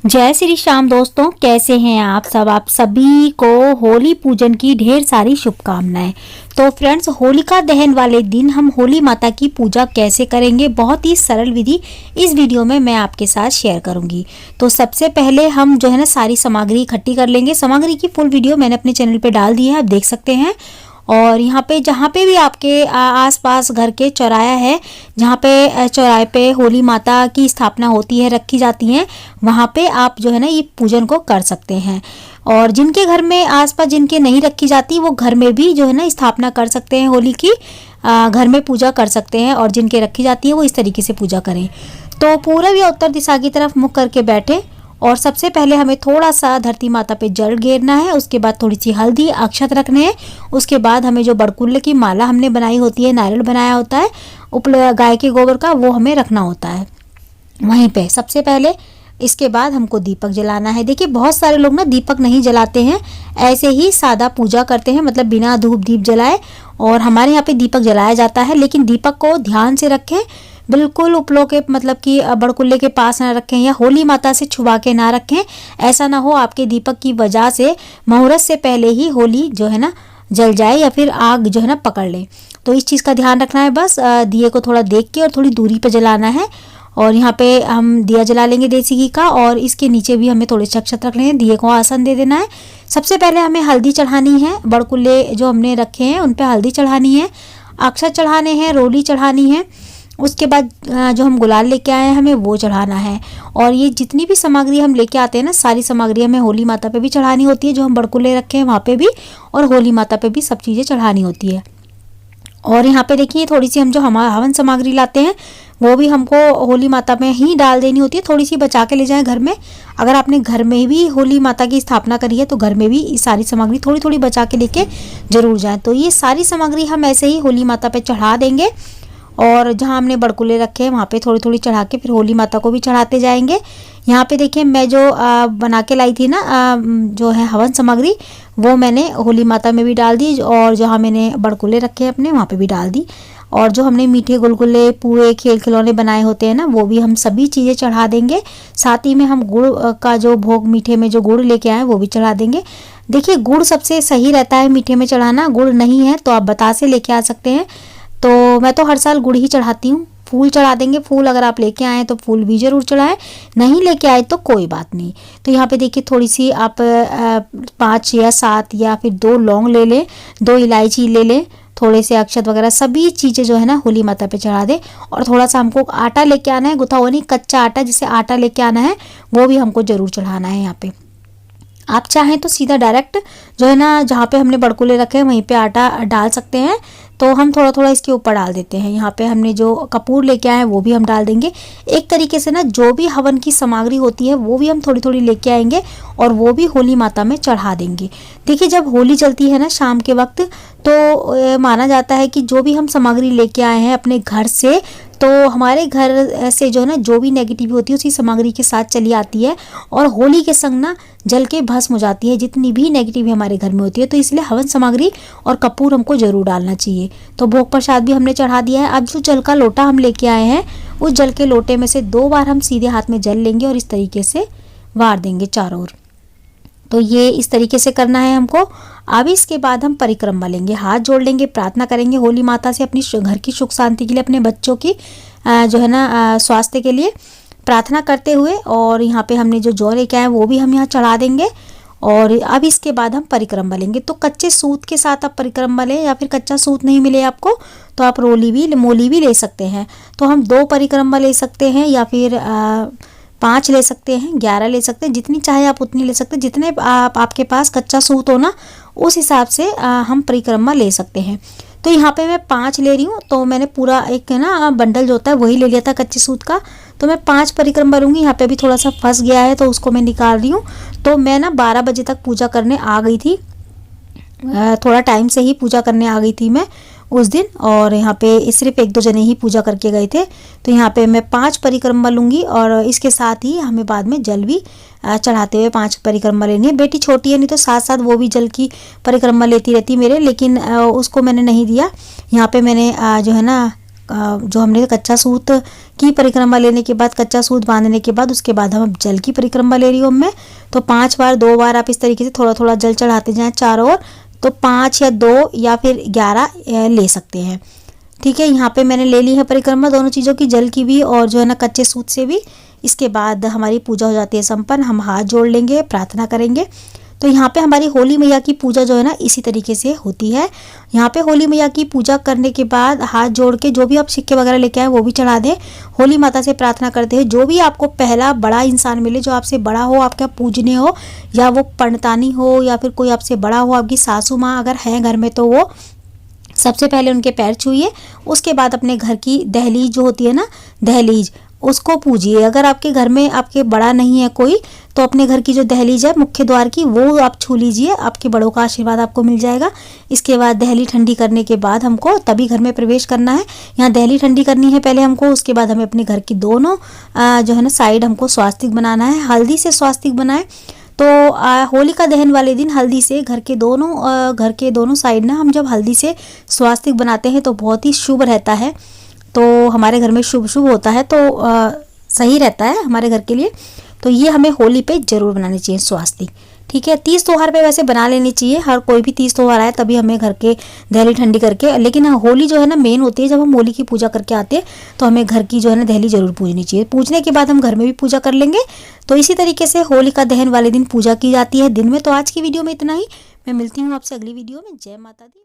जय श्री श्याम दोस्तों, कैसे हैं आप सब। आप सभी को होली पूजन की ढेर सारी शुभकामनाएं। तो फ्रेंड्स, होलिका दहन वाले दिन हम होली माता की पूजा कैसे करेंगे, बहुत ही सरल विधि इस वीडियो में मैं आपके साथ शेयर करूंगी। तो सबसे पहले हम जो है ना सारी सामग्री इकट्ठी कर लेंगे। सामग्री की फुल वीडियो मैंने अपने चैनल पे डाल दी है, आप देख सकते हैं। और यहाँ पे जहाँ पे भी आपके आसपास घर के चौराया है, जहाँ पे चौराहे पे होली माता की स्थापना होती है, रखी जाती हैं, वहाँ पे आप जो है ना ये पूजन को कर सकते हैं। और जिनके घर में आसपास जिनके नहीं रखी जाती, वो घर में भी जो है ना स्थापना कर सकते हैं होली की, घर में पूजा कर सकते हैं। और जिनके रखी जाती है वो इस तरीके से पूजा करें। तो पूरब या उत्तर दिशा की तरफ मुख करके बैठे और सबसे पहले हमें थोड़ा सा धरती माता पे जल घेरना है। उसके बाद थोड़ी सी हल्दी अक्षत रखने हैं। उसके बाद हमें जो बड़कुल्ले की माला हमने बनाई होती है, नारियल बनाया होता है गाय के गोबर का, वो हमें रखना होता है वहीं पे सबसे पहले। इसके बाद हमको दीपक जलाना है। देखिए, बहुत सारे लोग ना दीपक नहीं जलाते हैं, ऐसे ही सादा पूजा करते हैं, मतलब बिना धूप दीप जलाए। और हमारे यहाँ पे दीपक जलाया जाता है, लेकिन दीपक को ध्यान से रखें, बिल्कुल उपलों के मतलब कि बड़कुल्ले के पास ना रखें या होली माता से छुपा के ना रखें। ऐसा ना हो आपके दीपक की वजह से मुहूर्त से पहले ही होली जो है ना जल जाए या फिर आग जो है ना पकड़ ले। तो इस चीज़ का ध्यान रखना है। बस दिए को थोड़ा देख के और थोड़ी दूरी पे जलाना है। और यहाँ पे हम दिया जला लेंगे देसी घी का, और इसके नीचे भी हमें थोड़े अक्षत रख लेंगे, दिए को आसन दे देना है। सबसे पहले हमें हल्दी चढ़ानी है, बड़कुल्ले जो हमने रखे हैं उन पे हल्दी चढ़ानी है, अक्षत चढ़ाने हैं, रोली चढ़ानी है। उसके बाद जो हम गुलाल लेके आए हैं हमें वो चढ़ाना है। और ये जितनी भी सामग्री हम लेके आते हैं ना, सारी सामग्री हमें होली माता पे भी चढ़ानी होती है। जो हम बड़कुल्ले रखे हैं वहाँ पे भी, और होली माता पे भी सब चीज़ें चढ़ानी होती है। और यहाँ पे देखिए, थोड़ी सी हम जो हवन सामग्री लाते हैं वो भी हमको होली माता में ही डाल देनी होती है। थोड़ी सी बचा के ले जाएं घर में। अगर आपने घर में भी होली माता की स्थापना करी है तो घर में भी ये सारी सामग्री थोड़ी थोड़ी बचा के लेके जरूर जाएं। तो ये सारी सामग्री हम ऐसे ही होली माता पे चढ़ा देंगे। और जहाँ हमने बड़कुल्ले रखे हैं वहाँ पे थोड़ी थोड़ी चढ़ा के फिर होली माता को भी चढ़ाते जाएंगे। यहाँ पे देखिए, मैं जो बना के लाई थी ना जो है हवन सामग्री, वो मैंने होली माता में भी डाल दी, और जहाँ मैंने बड़कुल्ले रखे हैं अपने वहाँ पे भी डाल दी। और जो हमने मीठे गुलगुले पुए खेल खिलौने बनाए होते हैं ना, वो भी हम सभी चीज़ें चढ़ा देंगे। साथ ही में हम गुड़ का जो भोग, मीठे में जो गुड़ लेके आए वो भी चढ़ा देंगे। देखिए, गुड़ सबसे सही रहता है मीठे में चढ़ाना। गुड़ नहीं है तो आप बतासे लेके आ सकते हैं। तो मैं तो हर साल गुड़ ही चढ़ाती हूँ। फूल चढ़ा देंगे, फूल अगर आप लेके आए तो फूल भी जरूर चढ़ाएं, नहीं लेके आए तो कोई बात नहीं। तो यहाँ पे देखिए, थोड़ी सी आप 5 या 7 या फिर 2 लौंग ले लें, 2 इलायची ले लें, थोड़े से अक्षत वगैरह सभी चीज़ें जो है ना होली माता पे चढ़ा दें। और थोड़ा सा हमको आटा लेके आना है, गुथा हुआ नहीं, कच्चा आटा, जिसे आटा लेके आना है वो भी हमको ज़रूर चढ़ाना है यहाँ पे। आप चाहें तो सीधा डायरेक्ट जो है ना जहाँ पे हमने बड़कुले रखे हैं वहीं पे आटा डाल सकते हैं। तो हम थोड़ा थोड़ा इसके ऊपर डाल देते हैं। यहाँ पे हमने जो कपूर लेके आए हैं वो भी हम डाल देंगे। एक तरीके से ना जो भी हवन की सामग्री होती है वो भी हम थोड़ी थोड़ी लेके आएंगे और वो भी होली माता में चढ़ा देंगे। देखिए, जब होली चलती है ना शाम के वक्त, तो माना जाता है कि जो भी हम सामग्री लेके आए हैं अपने घर से, तो हमारे घर से जो है ना जो भी नेगेटिव होती है उसी सामग्री के साथ चली आती है, और होली के संग ना जल के भस्म हो जाती है जितनी भी नेगेटिव हमारे घर में होती है। तो इसलिए हवन सामग्री और कपूर हमको जरूर डालना चाहिए। तो भोग प्रसाद भी हमने चढ़ा दिया है। अब जो जल का लोटा हम लेके आए हैं, उस जल के लोटे में से 2 बार हम सीधे हाथ में जल लेंगे और इस तरीके से वार देंगे चारों ओर। तो ये इस तरीके से करना है हमको। अब इसके बाद हम परिक्रमा लेंगे, हाथ जोड़ लेंगे, प्रार्थना करेंगे होली माता से अपनी घर की सुख शांति के लिए, अपने बच्चों की जो है ना स्वास्थ्य के लिए प्रार्थना करते हुए। और यहाँ पे हमने जो जौ लेके आए वो भी हम यहाँ चढ़ा देंगे। और अब इसके बाद हम परिक्रमा लेंगे। तो कच्चे सूत के साथ आप परिक्रमा लें, या फिर कच्चा सूत नहीं मिले आपको तो आप मोली भी ले सकते हैं। तो हम 2 परिक्रमा ले सकते हैं, या फिर 5 ले सकते हैं, 11 ले सकते हैं, जितनी चाहे आप उतनी ले सकते हैं। जितने आपके पास कच्चा सूत हो ना, उस हिसाब से हम परिक्रमा ले सकते हैं। तो यहाँ पे मैं 5 ले रही हूँ। तो मैंने पूरा एक है ना बंडल जो होता है वही ले लिया था कच्चे सूत का। तो मैं 5 परिक्रमा लूँगी। यहाँ पे अभी थोड़ा सा फंस गया है तो उसको मैं निकाल रही हूँ। तो मैं ना 12 बजे तक पूजा करने आ गई थी, थोड़ा टाइम से ही पूजा करने आ गई थी मैं उस दिन। और यहाँ पे सिर्फ 1-2 जने ही पूजा करके गए थे। तो यहाँ पे मैं 5 परिक्रमा लूँगी, और इसके साथ ही हमें बाद में जल भी चढ़ाते हुए 5 परिक्रमा लेनी है। बेटी छोटी है, नहीं तो साथ साथ वो भी जल की परिक्रमा लेती रहती मेरे, लेकिन उसको मैंने नहीं दिया। यहाँ पे मैंने जो है ना जो हमने कच्चा सूत की परिक्रमा लेने के बाद, कच्चा सूत बांधने के बाद, उसके बाद हम अब जल की परिक्रमा ले रही हूँ मैं। तो 5 बार 2 बार आप इस तरीके से थोड़ा थोड़ा जल चढ़ाते जाएं चारों ओर। तो 5 या 2 या फिर 11 ले सकते हैं। ठीक है, यहाँ पे मैंने ले ली है परिक्रमा दोनों चीज़ों की, जल की भी और जो है ना कच्चे सूत से भी। इसके बाद हमारी पूजा हो जाती है संपन्न। हम हाथ जोड़ लेंगे, प्रार्थना करेंगे। तो यहाँ पे हमारी होली मैया की पूजा जो है ना इसी तरीके से होती है। यहाँ पे होली मैया की पूजा करने के बाद हाथ जोड़ के जो भी आप सिक्के वगैरह लेके आए वो भी चढ़ा दें। होली माता से प्रार्थना करते हैं जो भी आपको पहला बड़ा इंसान मिले, जो आपसे बड़ा हो, आपका पूजनीय हो, या वो पंडितानी हो या फिर कोई आपसे बड़ा हो, आपकी सासू माँ अगर हैं घर में तो वो सबसे पहले उनके पैर छूइए। उसके बाद अपने घर की दहलीज जो होती है ना, दहलीज, उसको पूजिए। अगर आपके घर में आपके बड़ा नहीं है कोई, तो अपने घर की जो दहलीज है मुख्य द्वार की, वो आप छू लीजिए। आपके बड़ों का आशीर्वाद आपको मिल जाएगा। इसके बाद दहली ठंडी करने के बाद हमको तभी घर में प्रवेश करना है। यहाँ दहली ठंडी करनी है पहले हमको। उसके बाद हमें अपने घर की दोनों जो है ना साइड हमको स्वास्तिक बनाना है। हल्दी से स्वास्तिक बनाए। तो होलिका दहन वाले दिन हल्दी से घर के दोनों साइड ना हम जब हल्दी से स्वास्तिक बनाते हैं तो बहुत ही शुभ रहता है। तो हमारे घर में शुभ शुभ होता है, तो सही रहता है हमारे घर के लिए। तो ये हमें होली पे जरूर बनानी चाहिए स्वास्तिक। ठीक है, तीज त्योहार पे वैसे बना लेनी चाहिए। हर कोई भी तीज त्योहार आए तभी हमें घर के दहली ठंडी करके, लेकिन होली जो है ना मेन होती है। जब हम होली की पूजा करके आते हैं तो हमें घर की जो है ना दहली जरूर पूजनी चाहिए। पूजने के बाद हम घर में भी पूजा कर लेंगे। तो इसी तरीके से होलिका दहन वाले दिन पूजा की जाती है दिन में। तो आज की वीडियो में इतना ही। मैं मिलती हूँ आपसे अगली वीडियो में। जय माता दी।